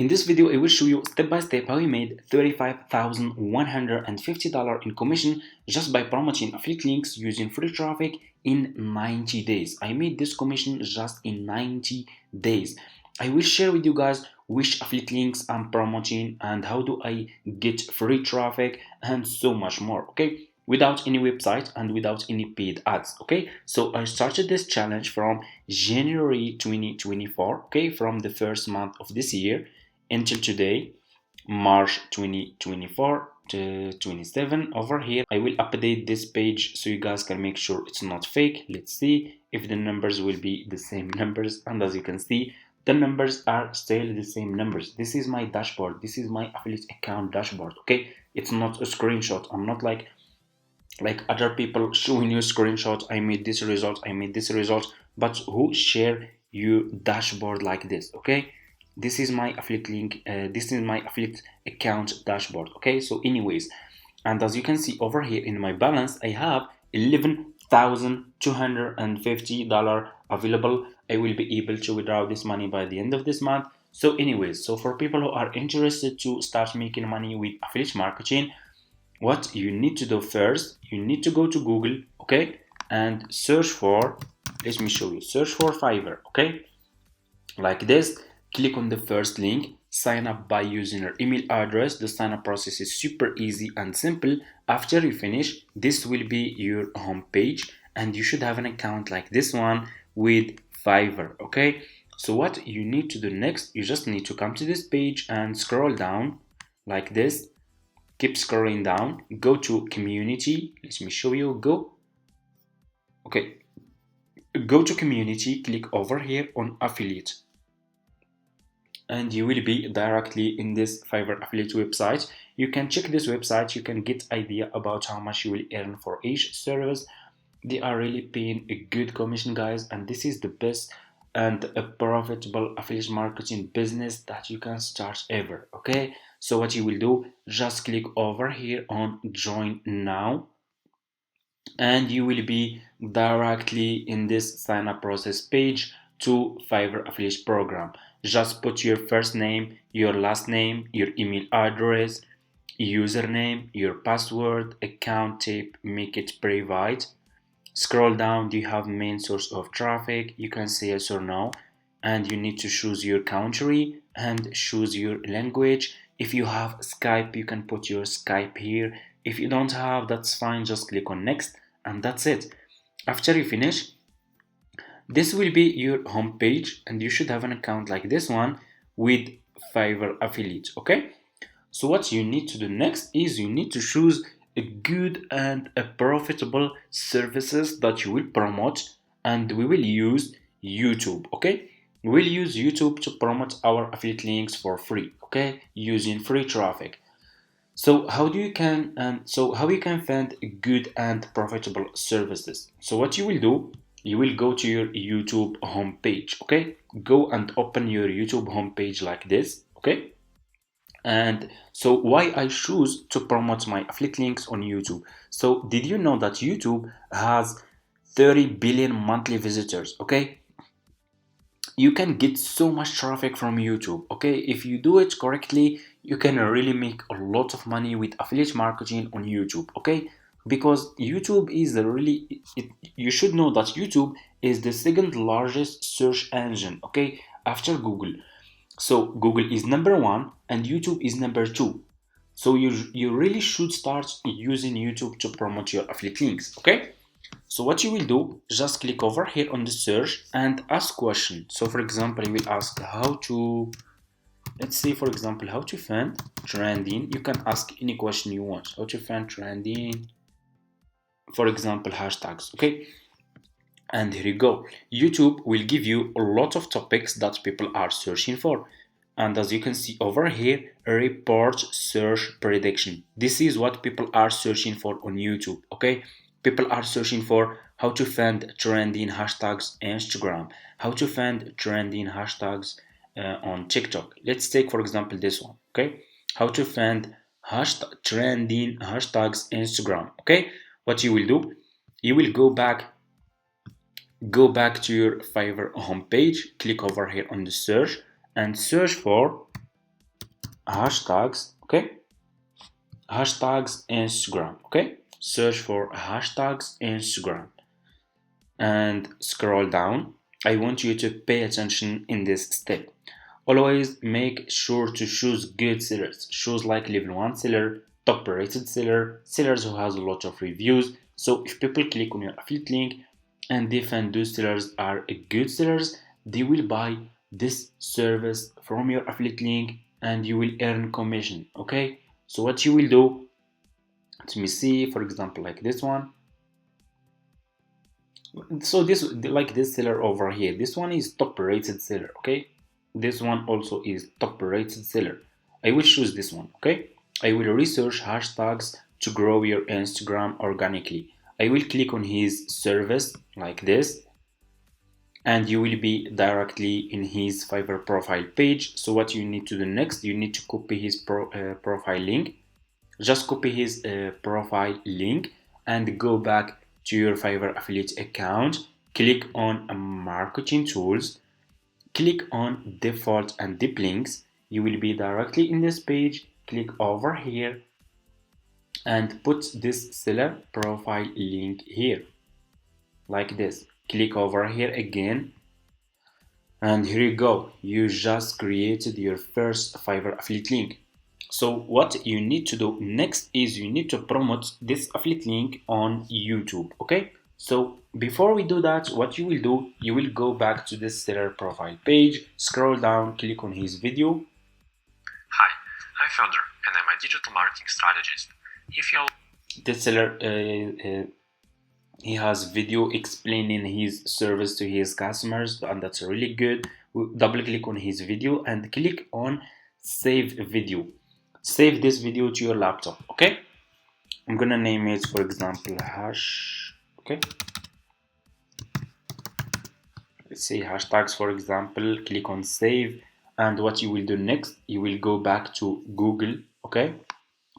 In this video, I will show you step by step how I made $35,150 in commission just by promoting affiliate links using free traffic in 90 days. I made this commission just in 90 days. I will share with you guys which affiliate links I'm promoting and how do I get free traffic and so much more, okay? Without any website and without any paid ads, okay? So I started this challenge from January 2024, okay? From the first month of this year until today, March 2024 to 27. Over here I will update this page so you guys can make sure it's not fake. Let's see if the numbers will be the same numbers, and as you can see, the numbers are still the same numbers. This is my dashboard, this is my affiliate account dashboard, okay? It's not a screenshot. I'm not like other people showing you a screenshot. I made this result, I made this result, but who share your dashboard like this, okay? This is my affiliate link, this is my affiliate account dashboard, okay? So anyways, and as you can see over here in my balance, I have $11,250 available. I will be able to withdraw this money by the end of this month. So anyways, so for people who are interested to start making money with affiliate marketing, what you need to do first, you need to go to Google, okay, and search for, let me show you, search for Fiverr, okay, like this. Click on the first link, sign up by using your email address. The sign up process is super easy and simple. After you finish, this will be your home page and you should have an account like this one with Fiverr, okay? So what you need to do next, you just need to come to this page and scroll down like this. Keep scrolling down, go to community. Let me show you. Go to community, click over here on affiliate, and you will be directly in this Fiverr affiliate website. You can check this website, you can get idea about how much you will earn for each service. They are really paying a good commission, guys, and this is the best and a profitable affiliate marketing business that you can start ever, okay? So what you will do, just click over here on join now, and you will be directly in this sign up process page to Fiverr affiliate program. Just put your first name, your last name, your email address, username, your password, account type, make it private. Scroll down, do you have main source of traffic? You can say yes or no, and you need to choose your country and choose your language. If you have Skype, you can put your Skype here. If you don't have, that's fine, just click on next, and that's it. After you finish, this will be your home page, and you should have an account like this one with Fiverr affiliate, okay? So what you need to do next is you need to choose a good and a profitable services that you will promote, and we will use YouTube, okay? We'll use YouTube to promote our affiliate links for free, okay? Using free traffic. So how you can find good and profitable services? So what you will do, you will go to your YouTube homepage, okay? Go and open your YouTube homepage like this, okay? And so why I choose to promote my affiliate links on YouTube? So did you know that YouTube has 30 billion monthly visitors, okay? You can get so much traffic from YouTube, okay? If you do it correctly, you can really make a lot of money with affiliate marketing on YouTube, okay? Because YouTube is you should know that YouTube is the second largest search engine, okay, after Google. So Google is number one and YouTube is number two. So you really should start using YouTube to promote your affiliate links, okay? So what you will do, just click over here on the search and ask question. So for example, you will ask let's say for example, how to find trending. You can ask any question you want. How to find trending, for example, hashtags, okay? And here you go. YouTube will give you a lot of topics that people are searching for. And as you can see over here, report search prediction. This is what people are searching for on YouTube, okay? People are searching for how to find trending hashtags Instagram, how to find trending hashtags on TikTok. Let's take, for example, this one, okay? How to find trending hashtags Instagram, okay? What you will do, you will go back to your Fiverr homepage, click over here on the search and search for hashtags, okay? Hashtags Instagram, okay? Search for hashtags Instagram and scroll down. I want you to pay attention in this step. Always make sure to choose good sellers. Choose like level 1 seller, top rated seller, sellers who has a lot of reviews. So if people click on your affiliate link and they find those sellers are good sellers, they will buy this service from your affiliate link and you will earn commission. Okay, so what you will do, let me see, for example, like this one. So this, like this seller over here, this one is top rated seller. Okay, this one also is top rated seller. I will choose this one. Okay, I will research hashtags to grow your Instagram organically. I will click on his service like this and you will be directly in his Fiverr profile page. So what you need to do next, you need to copy his profile link. Just copy his profile link and go back to your Fiverr affiliate account. Click on marketing tools. Click on default and deep links. You will be directly in this page. Click over here and put this seller profile link here like this. Click over here again and here you go. You just created your first Fiverr affiliate link. So what you need to do next is you need to promote this affiliate link on YouTube. Okay, so before we do that, what you will do, you will go back to this seller profile page, scroll down, click on his video. Hi, I'm Fedor and I'm a digital marketing strategist. If you This seller he has video explaining his service to his customers and that's really good. Double click on his video and click on save video. Save this video to your laptop. Okay, I'm gonna name it, for example, hash. Okay, let's say hashtags, for example. Click on save and what you will do next, you will go back to Google. Okay,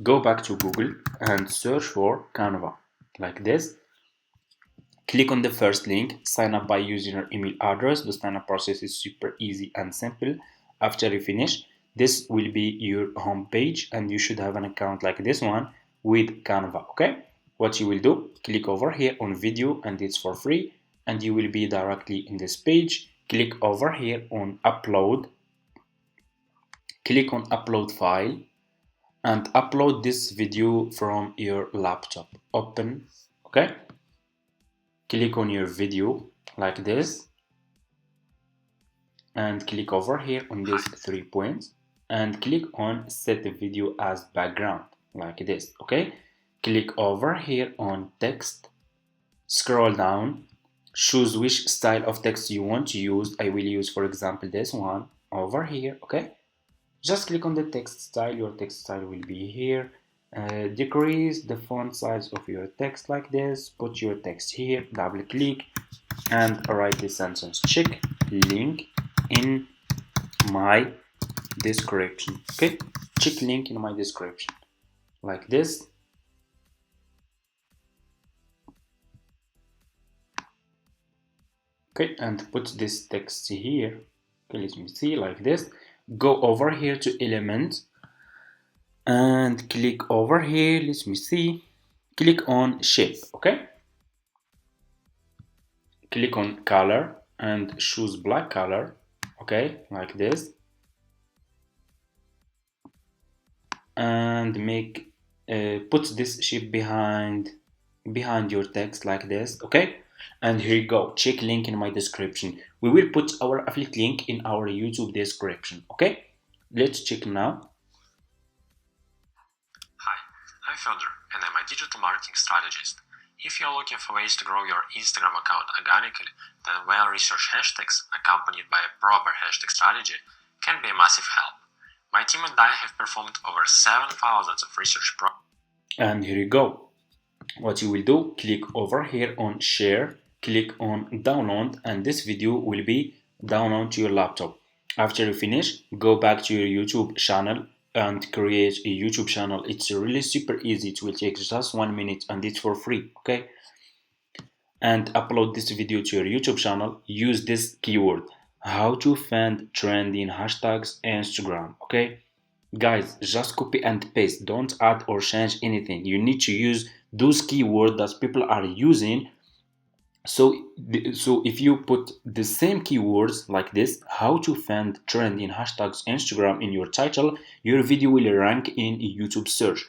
go back to Google and search for Canva like this. Click on the first link, sign up by using your email address. The sign up process is super easy and simple. After you finish, this will be your home page and you should have an account like this one with Canva. Okay, what you will do, click over here on video and it's for free and you will be directly in this page. Click over here on upload, click on upload file and upload this video from your laptop. Open. Okay, click on your video like this and click over here on these 3 points and click on set the video as background like this. Okay, click over here on text, scroll down, choose which style of text you want to use. I will use, for example, this one over here. Okay, just click on the text style. Your text style will be here. Decrease the font size of your text like this. Put your text here, double click and write this sentence: check link in my description. Okay, check link in my description like this. Okay, and put this text here. Okay, let me see, like this. Go over here to element and click over here, let me see, click on shape. Okay, click on color and choose black color. Okay, like this, and make put this shape behind your text like this. Okay, and here you go, check link in my description. We will put our affiliate link in our YouTube description. Okay, let's check now. Hi, I'm Fedor and I'm a digital marketing strategist. If you're looking for ways to grow your Instagram account organically, then well-researched hashtags accompanied by a proper hashtag strategy can be a massive help. My team and I have performed over 7,000 of research and here you go. What you will do, click over here on share, click on download, and this video will be download to your laptop. After you finish, go back to your YouTube channel and create a YouTube channel. It's really super easy. It will take just 1 minute and it's for free. Okay, and upload this video to your YouTube channel. Use this keyword: how to find trending hashtags Instagram. Okay, Guys, just copy and paste, don't add or change anything. You need to use those keywords that people are using. So if you put the same keywords like this, how to find trending hashtags Instagram, in your title, your video will rank in YouTube search.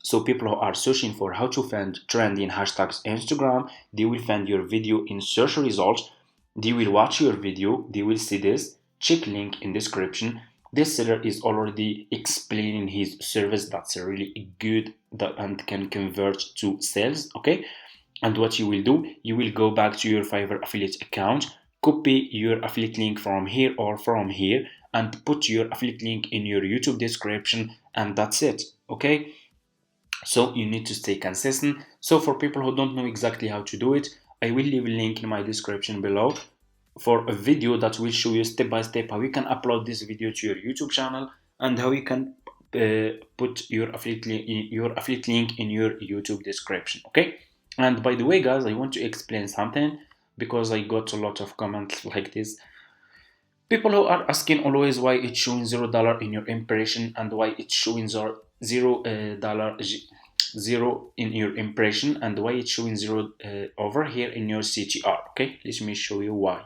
So people who are searching for how to find trending hashtags Instagram, they will find your video in search results. They will watch your video, they will see this, check link in description. This seller is already explaining his service that's really good and can convert to sales, okay? And what you will do, you will go back to your Fiverr affiliate account, copy your affiliate link from here or from here, and put your affiliate link in your YouTube description, and that's it, okay? So you need to stay consistent. So for people who don't know exactly how to do it, I will leave a link in my description below for a video that will show you step by step how you can upload this video to your YouTube channel and how you can put your affiliate link in your YouTube description, okay? And by the way, guys, I want to explain something because I got a lot of comments like this. People who are asking always why it's showing $0 in your impression and why it's showing zero in your impression and why it's showing zero over here in your CTR. Okay, let me show you why.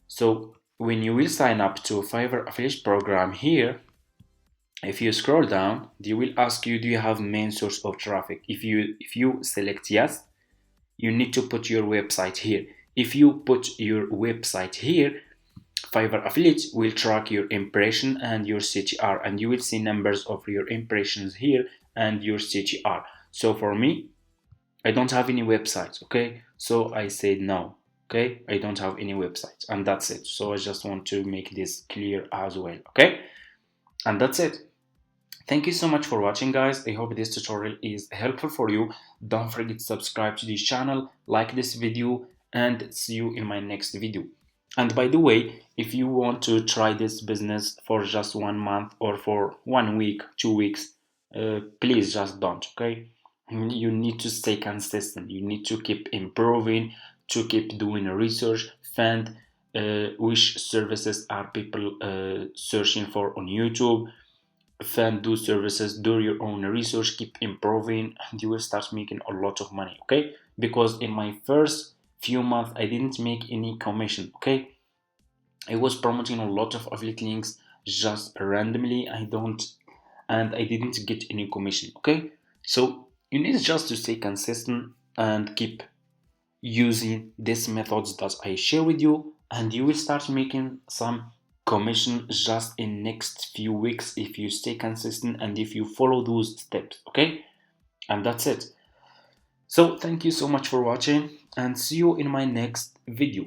So when you will sign up to Fiverr affiliate program here, if you scroll down, they will ask you, do you have main source of traffic? If you select yes, you need to put your website here. If you put your website here, Fiverr affiliate will track your impression and your CTR, and you will see numbers of your impressions here and your CTR. So for me, I don't have any websites, okay? So I said no, okay? I don't have any websites, and that's it. So I just want to make this clear as well, okay? And that's it. Thank you so much for watching, guys. I hope this tutorial is helpful for you. Don't forget to subscribe to this channel, like this video, and see you in my next video. And by the way, if you want to try this business for just 1 month or for 1 week, 2 weeks, please just don't, okay? You need to stay consistent. You need to keep improving, to keep doing research, find which services are people searching for on YouTube, find those services, do your own research, keep improving, and you will start making a lot of money, okay? Because in my first few months, I didn't make any commission, okay? I was promoting a lot of affiliate links just randomly. I didn't get any commission, okay? So you need just to stay consistent and keep using these methods that I share with you, and you will start making some commission just in next few weeks if you stay consistent and if you follow those steps, okay? And that's it. So thank you so much for watching and see you in my next video.